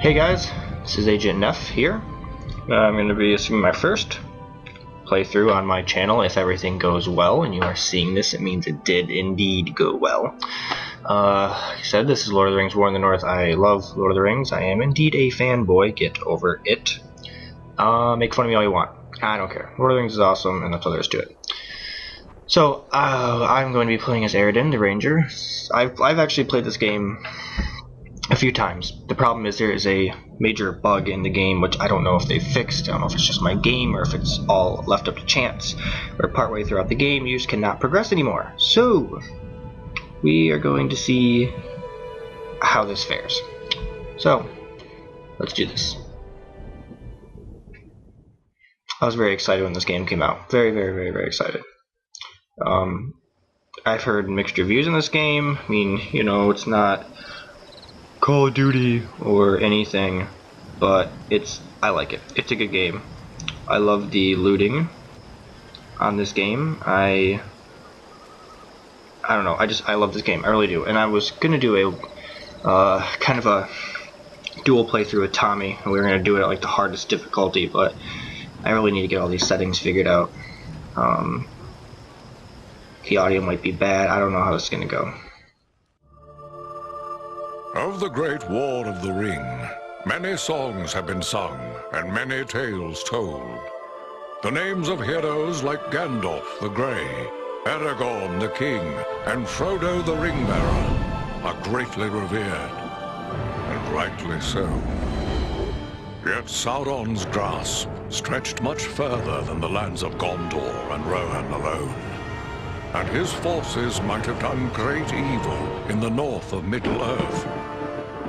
Hey guys, this is Agent Neff here. I'm going to be assuming my first playthrough on my channel. If everything goes well and you are seeing this, it means it did indeed go well. Like I said, this is Lord of the Rings War in the North. I love Lord of the Rings. I am indeed a fanboy. Get over it. Make fun of me all you want. I don't care. Lord of the Rings is awesome, and that's all there is to it. So, I'm going to be playing as Aradin, the Ranger. I've actually played this game a few times. The problem is there is a major bug in the game which I don't know if they fixed. I don't know if it's just my game or if it's all left up to chance, where partway throughout the game you just cannot progress anymore. So we are going to see how this fares. So let's do this. I was very excited when this game came out. Very excited. I've heard mixed reviews on this game. I mean, you know, it's not Call of Duty or anything, but I like it. It's a good game. I love the looting on this game. I don't know, I love this game. I really do. And I was gonna do a kind of a dual playthrough with Tommy, and we were gonna do it at like the hardest difficulty, but I really need to get all these settings figured out. The audio might be bad. I don't know how this is gonna go. Of the great War of the Ring, many songs have been sung and many tales told. The names of heroes like Gandalf the Grey, Aragorn the King, and Frodo the Ring-Bearer are greatly revered, and rightly so. Yet Sauron's grasp stretched much further than the lands of Gondor and Rohan alone, and his forces might have done great evil in the north of Middle-earth,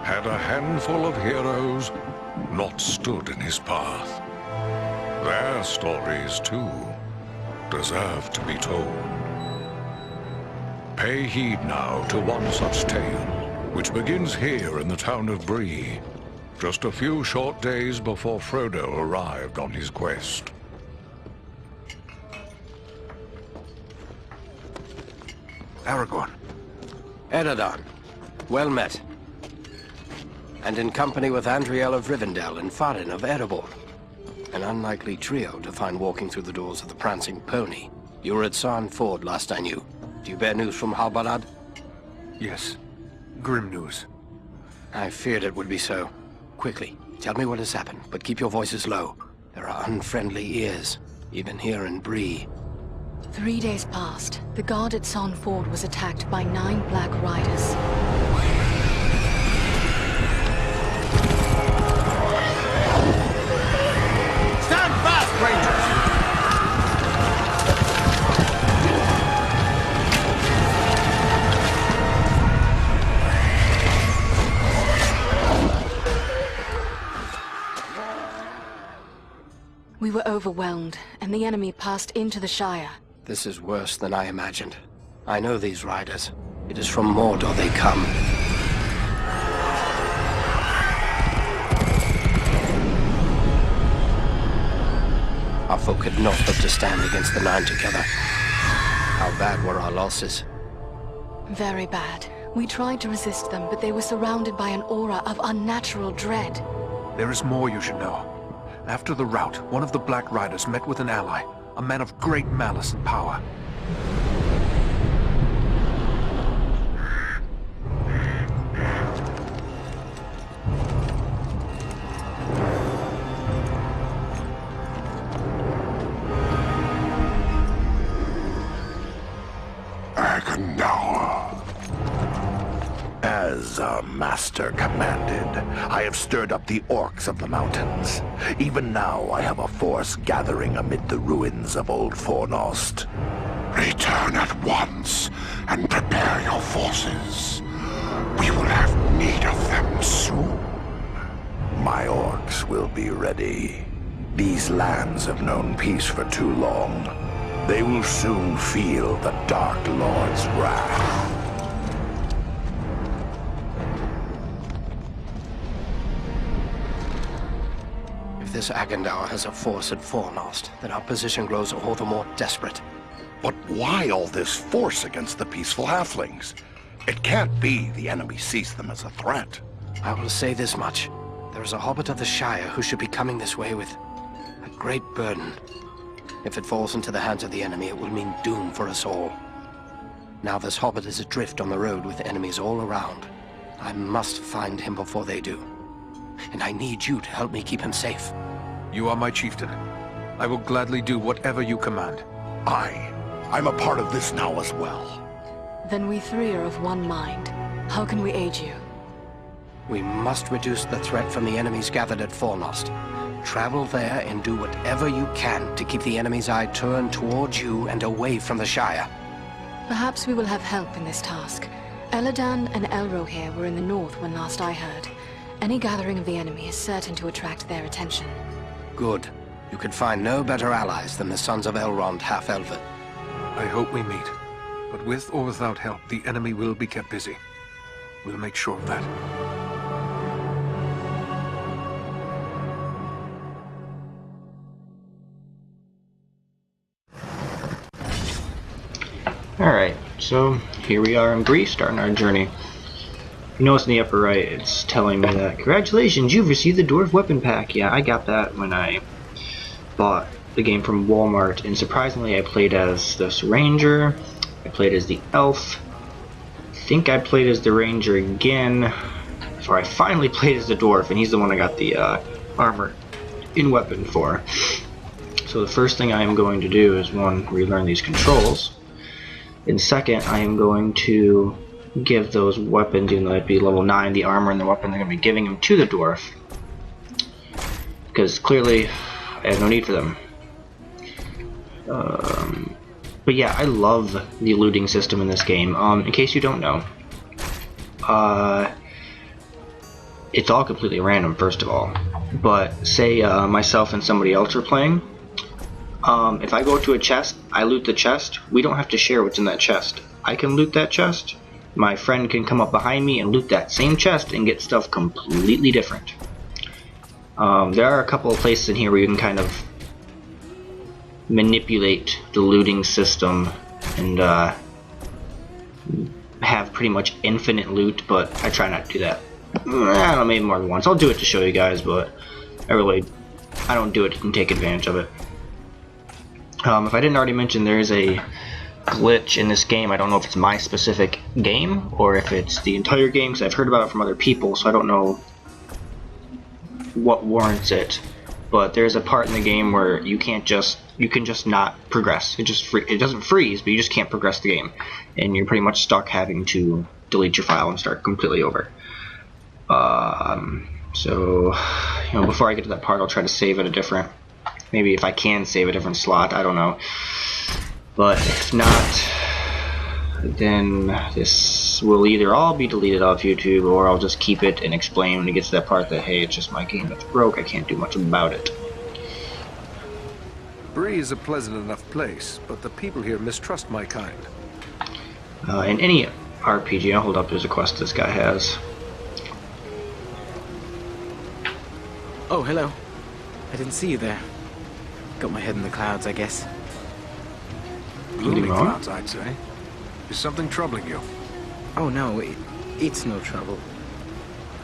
had a handful of heroes not stood in his path. Their stories, too, deserve to be told. Pay heed now to one such tale, which begins here in the town of Bree, just a few short days before Frodo arrived on his quest. Aragorn. Eredon, well met. And in company with Andriel of Rivendell and Farin of Erebor. An unlikely trio to find walking through the doors of the Prancing Pony. You were at Sarn Ford last I knew. Do you bear news from Halbarad? Yes. Grim news. I feared it would be so. Quickly, tell me what has happened, but keep your voices low. There are unfriendly ears, even here in Bree. 3 days passed. The guard at Sarn Ford was attacked by 9 Black Riders. Stand fast, Rangers! We were overwhelmed, and the enemy passed into the Shire. This is worse than I imagined. I know these riders. It is from Mordor they come. Our folk could not hope to stand against the 9 together. How bad were our losses? Very bad. We tried to resist them, but they were surrounded by an aura of unnatural dread. There is more you should know. After the rout, one of the Black Riders met with an ally, a man of great malice and power. As our master commanded, I have stirred up the orcs of the mountains. Even now I have a force gathering amid the ruins of Old Fornost. Return at once and prepare your forces. We will have need of them soon. My orcs will be ready. These lands have known peace for too long. They will soon feel the Dark Lord's wrath. If this Agandaur has a force at Fornost, then our position grows all the more desperate. But why all this force against the peaceful halflings? It can't be the enemy sees them as a threat. I will say this much. There There is a hobbit of the Shire who should be coming this way with a great burden. If it falls into the hands of the enemy, it will mean doom for us all. Now this hobbit is adrift on the road with enemies all around. I must find him before they do. And I need you to help me keep him safe. You are my chieftain. I will gladly do whatever you command. I'm a part of this now as well. Then we three are of one mind. How can we aid you? We must reduce the threat from the enemies gathered at Fornost. Travel there and do whatever you can to keep the enemy's eye turned towards you and away from the Shire. Perhaps we will have help in this task. Eladan and Elro here were in the north when last I heard. Any gathering of the enemy is certain to attract their attention. Good. You could find no better allies than the sons of Elrond half-elven. I hope we meet. But with or without help, the enemy will be kept busy. We'll make sure of that. Alright, so here we are in Greece, starting our journey. You notice in the upper right, it's telling me that, congratulations, you've received the Dwarf Weapon Pack. Yeah, I got that when I bought the game from Walmart, and surprisingly I played as this Ranger, I played as the Elf, I think I played as the Ranger again, before I finally played as the Dwarf, and he's the one I got the armor in weapon for. So the first thing I am going to do is, one, relearn these controls. And second, I am going to give those weapons, even though they'd be level 9, the armor and the weapon, they're going to be giving them to the dwarf. Because clearly, I have no need for them. But yeah, I love the looting system in this game. In case you don't know, it's all completely random, first of all. But say myself and somebody else are playing. If I go to a chest, I loot the chest, we don't have to share what's in that chest. I can loot that chest, my friend can come up behind me and loot that same chest and get stuff completely different. There are a couple of places in here where you can kind of manipulate the looting system and have pretty much infinite loot, but I try not to do that. I don't know, maybe more than once. I'll do it to show you guys, but I don't do it and take advantage of it. If I didn't already mention, there is a glitch in this game. I don't know if it's my specific game or if it's the entire game, because I've heard about it from other people, so I don't know what warrants it. But there's a part in the game where you can just not progress. It doesn't freeze, but you just can't progress the game, and you're pretty much stuck having to delete your file and start completely over. So before I get to that part, I'll try to save it a different. Maybe if I can save a different slot, I don't know. But if not, then this will either all be deleted off YouTube, or I'll just keep it and explain when it gets to that part that, hey, it's just my game that's broke, I can't do much about it. Bree is a pleasant enough place, but the people here mistrust my kind. In any RPG, I'll hold up, there's a quest this guy has. Oh, hello. I didn't see you there. Got my head in the clouds, I guess. Gloomy clouds, I'd say. Is something troubling you? Oh no, it's no trouble.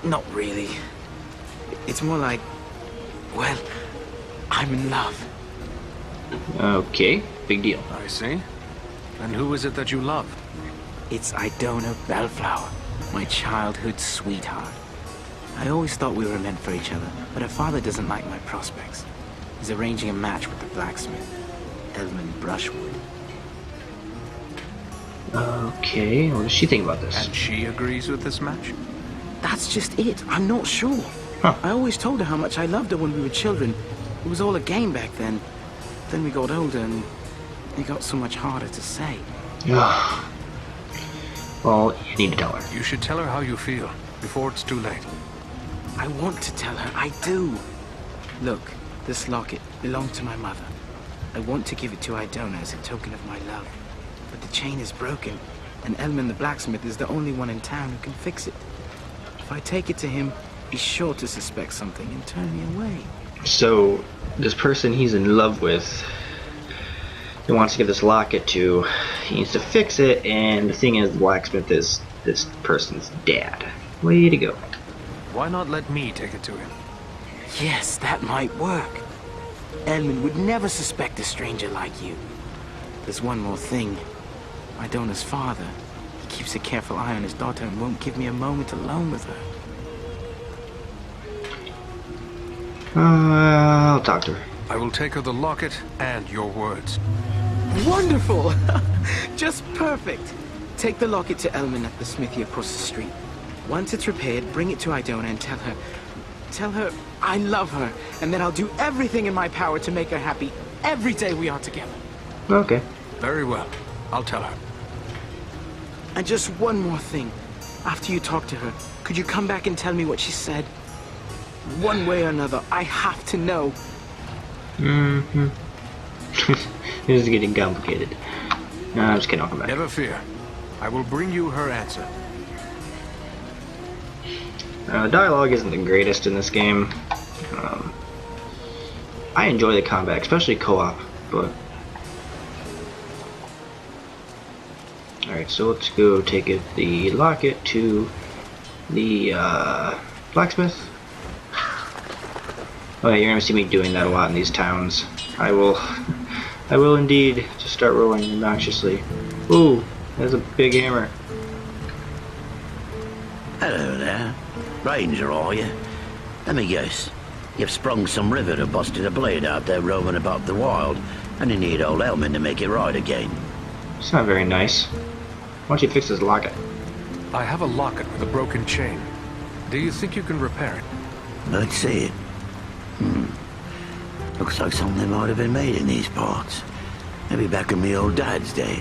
Not really. It's more like, well, I'm in love. Okay, big deal. I see. And who is it that you love? It's Idona Bellflower, my childhood sweetheart. I always thought we were meant for each other, but her father doesn't like my prospects. He's arranging a match with the blacksmith, Edmund Brushwood. Okay, what does she think about this? And she agrees with this match? That's just it. I'm not sure. Huh. I always told her how much I loved her when we were children. It was all a game back then. Then we got older and it got so much harder to say. Well, you need to tell her. You should tell her how you feel, before it's too late. I want to tell her. I do. Look, this locket belonged to my mother. I want to give it to Idona as a token of my love. But the chain is broken, and Elman the blacksmith is the only one in town who can fix it. If I take it to him, he's sure to suspect something and turn me away. So, this person he's in love with, he wants to give this locket to, he needs to fix it, and the thing is, the blacksmith is this person's dad. Way to go. Why not let me take it to him? Yes, that might work. Edmund would never suspect a stranger like you. There's one more thing. Idona's father, he keeps a careful eye on his daughter and won't give me a moment alone with her. I'll talk to her. I will take her the locket and your words. Wonderful! Just perfect. Take the locket to Elman at the smithy across the street. Once it's repaired, bring it to Idona and tell her I love her, and then I'll do everything in my power to make her happy every day we are together. Okay. Very well. I'll tell her. And just one more thing. After you talk to her, could you come back and tell me what she said? One way or another, I have to know. Mm-hmm. This is getting complicated. No, I'm just kidding, I'll come back. Never fear. I will bring you her answer. Dialogue isn't the greatest in this game. I enjoy the combat, especially co-op, but... Alright, so let's go take the locket to the blacksmith. Oh yeah, you're gonna see me doing that a lot in these towns. I will indeed just start rolling obnoxiously. Ooh, there's a big hammer. Hello there. Ranger, are you? Let me guess. You've sprung some rivet or busted a blade out there roaming about the wild, and you need old Elman to make it right again. It's not very nice. Why don't you fix this locket? I have a locket with a broken chain. Do you think you can repair it? Let's see it. Looks like something might have been made in these parts. Maybe back in me old dad's day.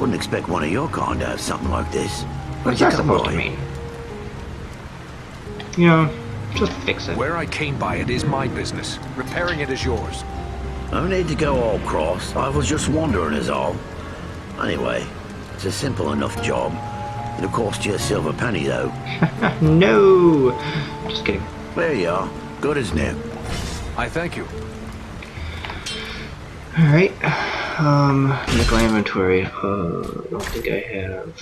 Wouldn't expect one of your kind to have something like this. What's that supposed to mean? You know, just fix it. Where I came by it is my business. Repairing it is yours. No need to go all cross. I was just wondering is all. Anyway, it's a simple enough job. It'll cost you a silver penny though. No! Just kidding. There you are. Good as new. I thank you. Alright. Look at my inventory. I don't think I have.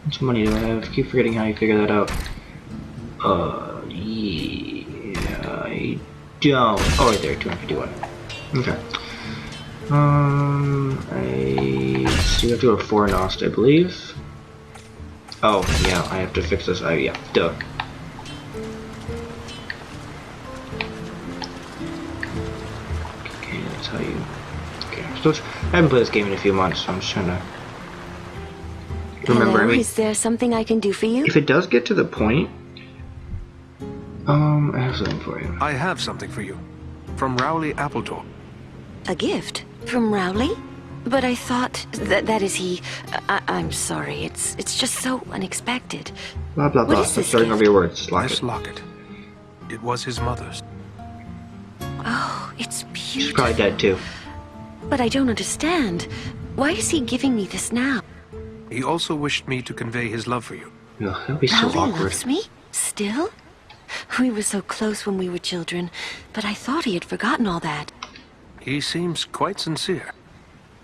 How much money do I have? I keep forgetting how you figure that out. Yeah, I don't. Oh, right there, 251. Okay. So you have to go to Fornost, I believe. Oh, yeah, I have to fix this. Yeah, duh. Okay, that's how you. Okay, so I haven't played this game in a few months, so I'm just trying to remember. Hello, is there something I can do for you? If it does get to the point, I have something for you. I have something for you. From Rowley Appledore. A gift? From Rowley? But I thought that is he. I'm sorry. It's just so unexpected. Blah blah blah. Stop starting over your words. This locket. It was his mother's. Oh, it's beautiful. She's probably dead too. But I don't understand. Why is he giving me this now? He also wished me to convey his love for you. Ugh, that'll be so Rowley awkward. loves me? Still? We were so close when we were children, but I thought he had forgotten all that. He seems quite sincere.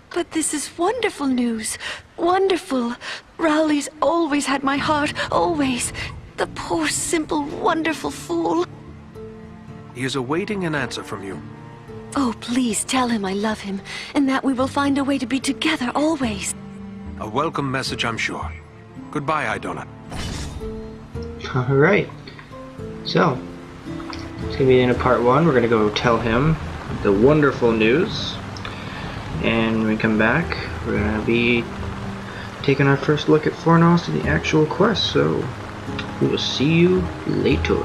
But this is wonderful news. Wonderful. Rowley's always had my heart, always. The poor, simple, wonderful fool. He is awaiting an answer from you. Oh, please tell him I love him, and that we will find a way to be together always. A welcome message, I'm sure. Goodbye, Idona. Alright. So, it's gonna be the end of part 1. We're gonna go tell him the wonderful news. And when we come back, we're gonna be taking our first look at Fornost and the actual quest. So, we will see you later.